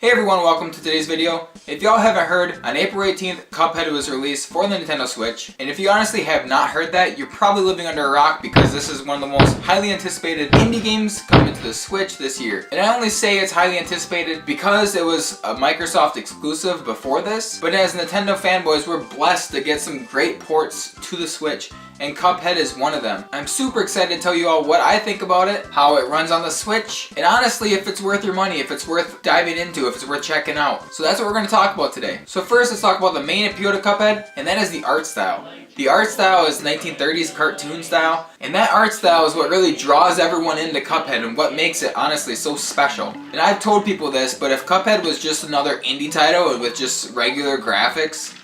Hey everyone, welcome to today's video. If y'all haven't heard, on April 18th, Cuphead was released for the Nintendo Switch. And if you honestly have not heard that, you're probably living under a rock because this is one of the most highly anticipated indie games coming to the Switch this year. And I only say it's highly anticipated because it was a Microsoft exclusive before this. But as Nintendo fanboys, we're blessed to get some great ports to the Switch. And Cuphead is one of them. I'm super excited to tell you all what I think about it, how it runs on the Switch, and honestly if it's worth your money, if it's worth diving into, if it's worth checking out. So that's what we're going to talk about today. So first let's talk about the main appeal to Cuphead, and that is the art style. The art style is 1930s cartoon style, and that art style is what really draws everyone into Cuphead and what makes it honestly so special. And I've told people this, but if Cuphead was just another indie title with just regular graphics,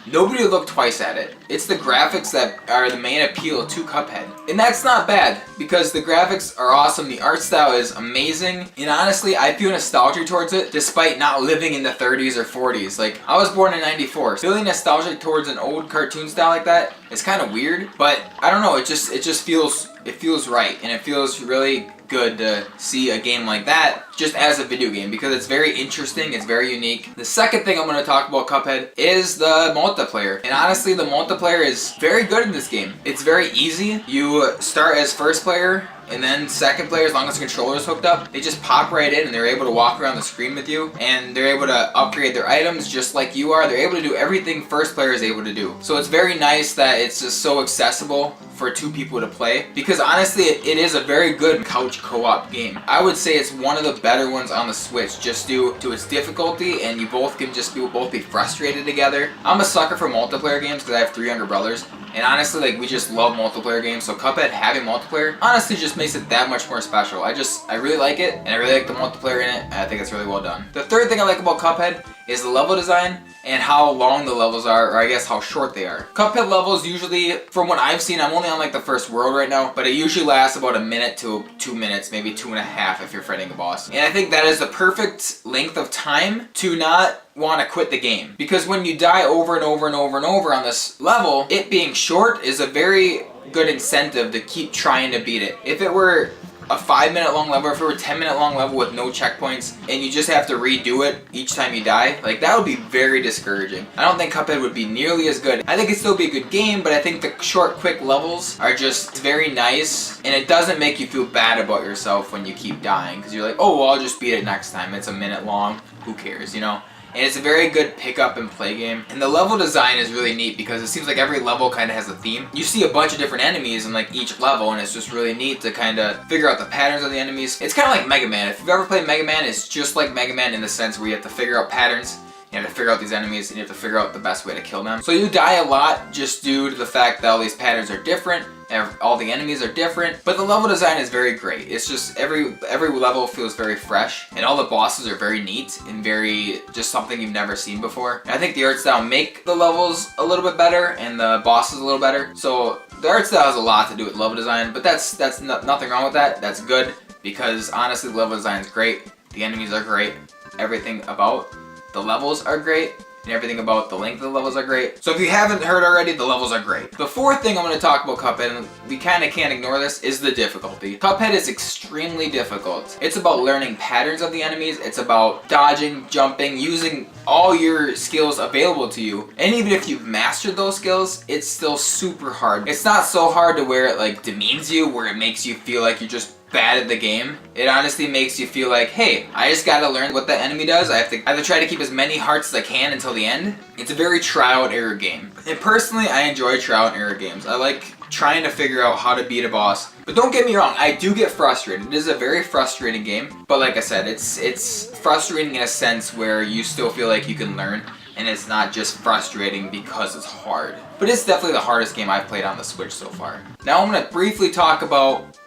nobody would look twice at it. It's the graphics that are the main appeal to Cuphead. And that's not bad, because the graphics are awesome, the art style is amazing, and honestly, I feel nostalgic towards it despite not living in the 30s or 40s. Like, I was born in 94. Feeling nostalgic towards an old cartoon style like that is kind of weird, but I don't know, it just feels right, and it feels really good to see a game like that just as a video game because it's very interesting, it's very unique. The second thing I'm going to talk about Cuphead is the multiplayer. And honestly, the multiplayer is very good in this game. It's very easy. You start as first player and then second player, as long as the controller is hooked up, they just pop right in and they're able to walk around the screen with you, and they're able to upgrade their items just like you are. They're able to do everything first player is able to do. So it's very nice that it's just so accessible for two people to play, because honestly it is a very good couch co-op game. I would say it's one of the better ones on the Switch just due to its difficulty, and you both can just both be frustrated together. I'm a sucker for multiplayer games because I have 3 younger brothers, and honestly, like, we just love multiplayer games, so Cuphead having multiplayer honestly just makes it that much more special. I really like it, and I really like the multiplayer in it, and I think it's really well done. The third thing I like about Cuphead is the level design and how long the levels are, or I guess how short they are. Cuphead levels usually, from what I've seen, I'm only on like the first world right now, but it usually lasts about 1 minute to 2 minutes, maybe 2.5 if you're fighting a boss. And I think that is the perfect length of time to not want to quit the game. Because when you die over and over and over and over on this level, it being short is a very good incentive to keep trying to beat it. If it were a 5-minute long level, if it were a 10-minute long level with no checkpoints, and you just have to redo it each time you die, like, that would be very discouraging. I don't think Cuphead would be nearly as good. I think it'd still be a good game, but I think the short, quick levels are just very nice, and it doesn't make you feel bad about yourself when you keep dying, because you're like, oh, well, I'll just beat it next time. It's a minute long. Who cares, you know? And it's a very good pick up and play game. And the level design is really neat because it seems like every level kind of has a theme. You see a bunch of different enemies in like each level, and it's just really neat to kind of figure out the patterns of the enemies. It's kind of like Mega Man. If you've ever played Mega Man, it's just like Mega Man in the sense where you have to figure out patterns. You have to figure out these enemies, and you have to figure out the best way to kill them. So you die a lot just due to the fact that all these patterns are different, and all the enemies are different, but the level design is very great. It's just every level feels very fresh, and all the bosses are very neat and very just something you've never seen before. And I think the art style make the levels a little bit better and the bosses a little better. So the art style has a lot to do with level design, but that's nothing wrong with that. That's good because honestly, the level design is great. The enemies are great. Everything about the levels are great, and everything about the length of the levels are great. So if you haven't heard already, the levels are great. The fourth thing I'm going to talk about Cuphead, and we kind of can't ignore this, is the difficulty. Cuphead is extremely difficult. It's about learning patterns of the enemies. It's about dodging, jumping, using all your skills available to you. And even if you've mastered those skills, it's still super hard. It's not so hard to where it like demeans you, where it makes you feel like you're just bad at the game. It honestly makes you feel like, hey, I just gotta learn what the enemy does. I have to try to keep as many hearts as I can until the end. It's a very trial and error game. And personally, I enjoy trial and error games. I like trying to figure out how to beat a boss. But don't get me wrong, I do get frustrated. It is a very frustrating game. But like I said, it's frustrating in a sense where you still feel like you can learn, and it's not just frustrating because it's hard. But it's definitely the hardest game I've played on the Switch so far. Now I'm gonna briefly talk about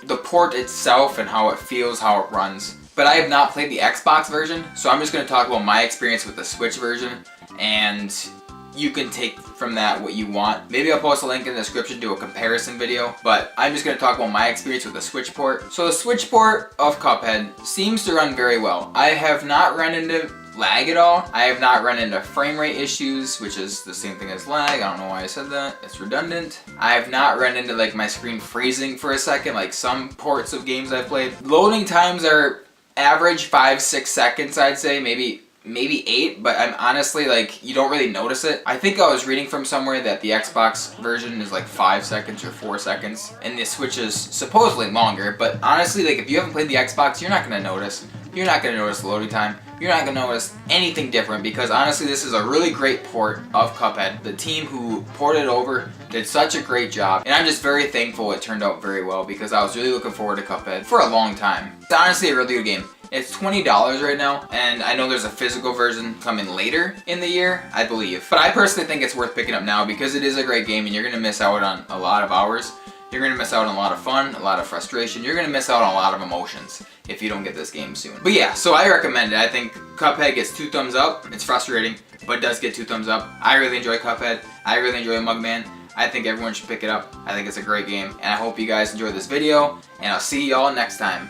the port itself and how it feels, how it runs. But I have not played the Xbox version, so I'm just going to talk about my experience with the Switch version, and you can take from that what you want. Maybe I'll post a link in the description to a comparison video, but I'm just going to talk about my experience with the Switch port. So the Switch port of Cuphead seems to run very well. I have not run into lag at all. I have not run into frame rate issues, which is the same thing as lag. I don't know why I said that. It's redundant. I have not run into like my screen freezing for a second like some ports of games I've played. Loading times are average 5-6 seconds, I'd say, maybe 8, but I'm honestly like, you don't really notice it. I think I was reading from somewhere that the Xbox version is like 5 seconds or 4 seconds, and the Switch is supposedly longer, but honestly, like, if you haven't played the Xbox, you're not gonna notice. You're not gonna notice the loading time. You're not gonna notice anything different, because honestly, this is a really great port of Cuphead. The team who ported it over did such a great job, and I'm just very thankful it turned out very well, because I was really looking forward to Cuphead for a long time. It's honestly a really good game. It's $20 right now, and I know there's a physical version coming later in the year, I believe. But I personally think it's worth picking up now, because it is a great game, and you're gonna miss out on a lot of hours. You're gonna miss out on a lot of fun, a lot of frustration. You're gonna miss out on a lot of emotions if you don't get this game soon. But yeah, so I recommend it. I think Cuphead gets 2 thumbs up. It's frustrating, but it does get 2 thumbs up. I really enjoy Cuphead. I really enjoy Mugman. I think everyone should pick it up. I think it's a great game, and I hope you guys enjoyed this video, and I'll see y'all next time.